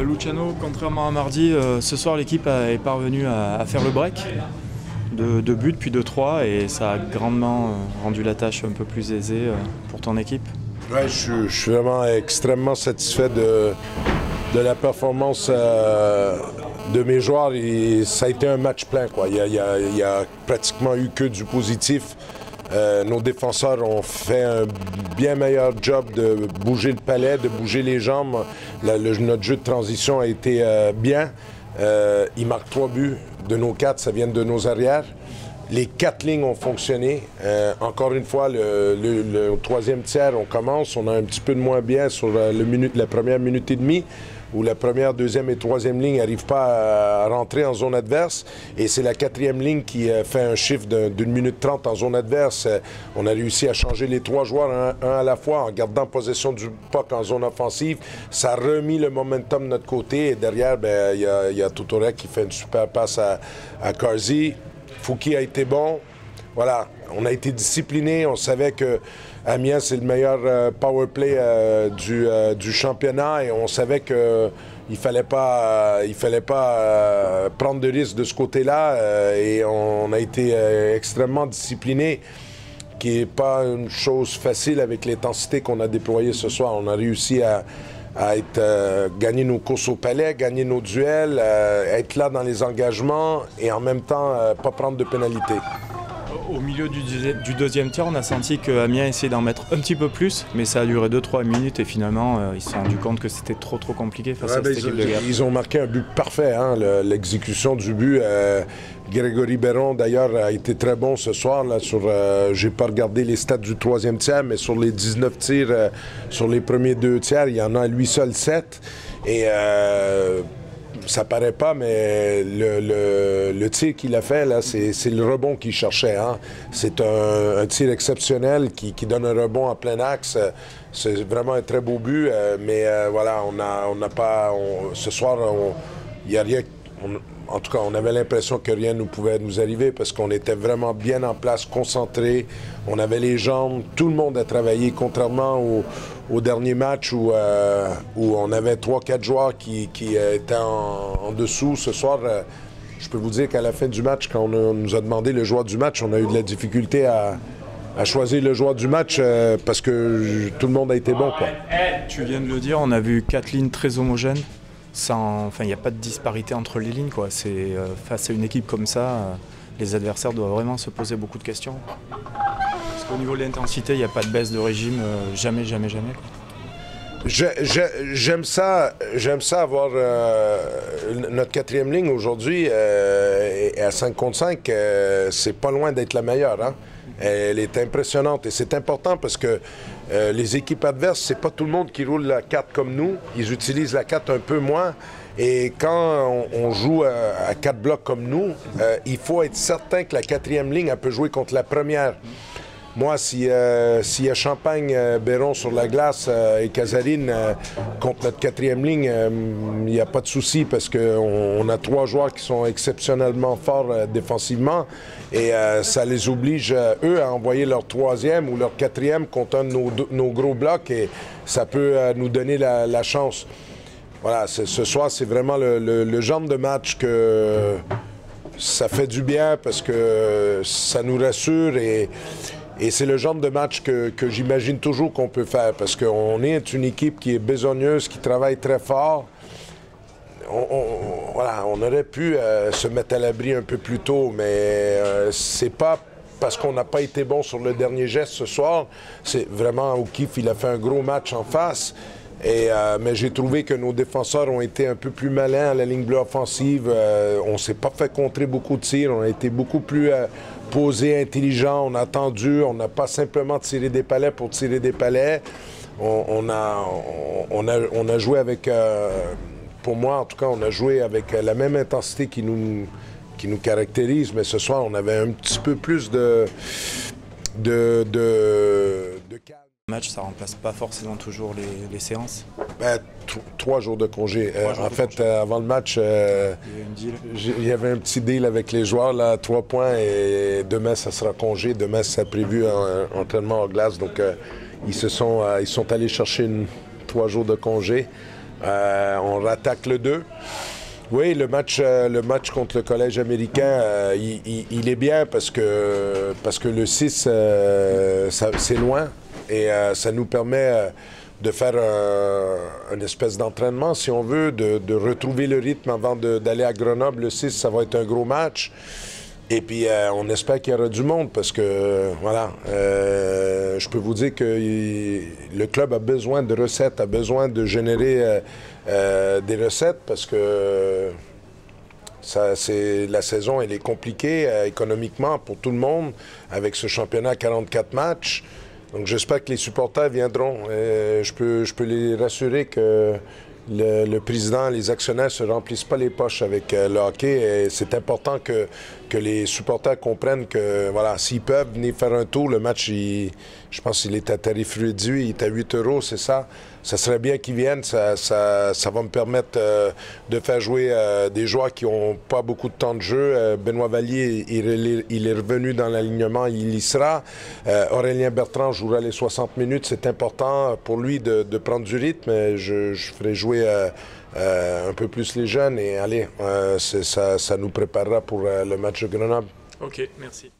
Luciano, contrairement à mardi, ce soir l'équipe est parvenue à faire le break de 2 buts puis de 3 et ça a grandement rendu la tâche un peu plus aisée pour ton équipe. Ouais, je suis vraiment extrêmement satisfait de la performance de mes joueurs. Et ça a été un match plein, quoi. Il y a pratiquement eu que du positif. Nos défenseurs ont fait un bien meilleur job de bouger le palais, de bouger les jambes. Notre jeu de transition a été bien. Ils marquent 3 buts. De nos 4, ça vient de nos arrières. Les 4 lignes ont fonctionné. Encore une fois, le troisième tiers, on commence. On a un petit peu de moins bien sur la première minute et demie, où la première, deuxième et troisième ligne n'arrivent pas à rentrer en zone adverse. Et c'est la 4e ligne qui fait un chiffre d'1 minute 30 en zone adverse. On a réussi à changer les 3 joueurs un à la fois en gardant possession du puck en zone offensive. Ça a remis le momentum de notre côté. Et derrière, il y a Totorek qui fait une super passe à Carzy. Fouki a été bon. Voilà, on a été disciplinés. On savait que Amiens, c'est le meilleur power play du championnat et on savait qu'il ne fallait pas prendre de risques de ce côté-là et on a été extrêmement disciplinés, qui n'est pas une chose facile avec l'intensité qu'on a déployée ce soir. On a réussi à gagner nos courses au palais, gagner nos duels, être là dans les engagements et en même temps pas prendre de pénalités. Au milieu du deuxième tiers, on a senti que Amiens essayait d'en mettre un petit peu plus, mais ça a duré 2-3 minutes et finalement ils se sont rendus compte que c'était trop compliqué face à cette équipe de Gap. Ils ont marqué un but parfait, hein, l'exécution du but. Grégory Berron d'ailleurs a été très bon ce soir. J'ai pas regardé les stats du troisième tiers, mais sur les 19 tirs, sur les premiers 2 tiers, il y en a lui seul 7. Et ça paraît pas, mais le tir qu'il a fait, là, c'est le rebond qu'il cherchait. Hein. C'est un tir exceptionnel qui donne un rebond en plein axe. C'est vraiment un très beau but, mais voilà, on n'a pas... ce soir, il n'y a rien... En tout cas, on avait l'impression que rien ne pouvait nous arriver parce qu'on était vraiment bien en place, concentrés. On avait les jambes, tout le monde a travaillé, contrairement au dernier match où on avait 3-4 joueurs qui étaient en dessous. Ce soir, je peux vous dire qu'à la fin du match, quand on nous a demandé le joueur du match, on a eu de la difficulté à choisir le joueur du match parce que tout le monde a été bon, quoi. Tu viens de le dire, on a vu 4 lignes très homogènes. Il n'y a pas de disparité entre les lignes, quoi. Face à une équipe comme ça, les adversaires doivent vraiment se poser beaucoup de questions. Parce qu'au niveau de l'intensité, il n'y a pas de baisse de régime, jamais, quoi. J'aime ça avoir notre 4e ligne aujourd'hui à 5 contre 5, c'est pas loin d'être la meilleure. Hein? Elle est impressionnante et c'est important parce que les équipes adverses, c'est pas tout le monde qui roule la 4 comme nous. Ils utilisent la 4 un peu moins. Et quand on joue à 4 blocs comme nous, il faut être certain que la 4e ligne, elle peut jouer contre la première. Moi, s'il y a Champagne, Berron sur la glace et Casarine contre notre 4e ligne, il n'y a pas de souci parce qu'on a 3 joueurs qui sont exceptionnellement forts défensivement et ça les oblige, eux, à envoyer leur 3e ou leur 4e contre un de nos gros blocs et ça peut nous donner la chance. Voilà, ce soir, c'est vraiment le genre de match que ça fait du bien parce que ça nous rassure et c'est le genre de match que j'imagine toujours qu'on peut faire parce qu'on est une équipe qui est besogneuse, qui travaille très fort. On aurait pu se mettre à l'abri un peu plus tôt, mais c'est pas parce qu'on n'a pas été bon sur le dernier geste ce soir. C'est vraiment O'Keefe, il a fait un gros match en face. Mais j'ai trouvé que nos défenseurs ont été un peu plus malins à la ligne bleue offensive. On ne s'est pas fait contrer beaucoup de tirs. On a été beaucoup plus posé, intelligent. On a attendu. On n'a pas simplement tiré des palais pour tirer des palais. On a joué avec... pour moi, en tout cas, on a joué avec la même intensité qui nous caractérise. Mais ce soir, on avait un petit peu plus de calme. Le match, ça remplace pas forcément toujours les séances. 3 jours de congé. En fait, avant le match, il y avait un petit deal avec les joueurs, là, 3 points, et demain, ça sera congé. Demain, c'est prévu un entraînement en glace. Donc, ils sont allés chercher 3 jours de congé. On rattaque le 2. Oui, le match contre le Collège américain, il est bien parce que le 6, c'est loin et ça nous permet de faire une espèce d'entraînement, si on veut, de retrouver le rythme avant d'aller à Grenoble. Le 6, ça va être un gros match. Et puis, on espère qu'il y aura du monde parce que, voilà, je peux vous dire que le club a besoin de recettes, a besoin de générer des recettes parce que la saison, elle est compliquée économiquement pour tout le monde avec ce championnat à 44 matchs. Donc, j'espère que les supporters viendront. Je peux les rassurer que le président, les actionnaires ne se remplissent pas les poches avec le hockey. Et c'est important que les supporters comprennent que, voilà, s'ils peuvent venir faire un tour, le match, je pense qu'il est à tarif réduit, il est à 8 €, c'est ça. Ça serait bien qu'ils viennent. Ça va me permettre de faire jouer des joueurs qui n'ont pas beaucoup de temps de jeu. Benoît Vallier, il est revenu dans l'alignement, il y sera. Aurélien Bertrand jouera les 60 minutes. C'est important pour lui de prendre du rythme. Je ferai jouer un peu plus les jeunes et allez, ça nous préparera pour le match de Grenoble. Ok, merci.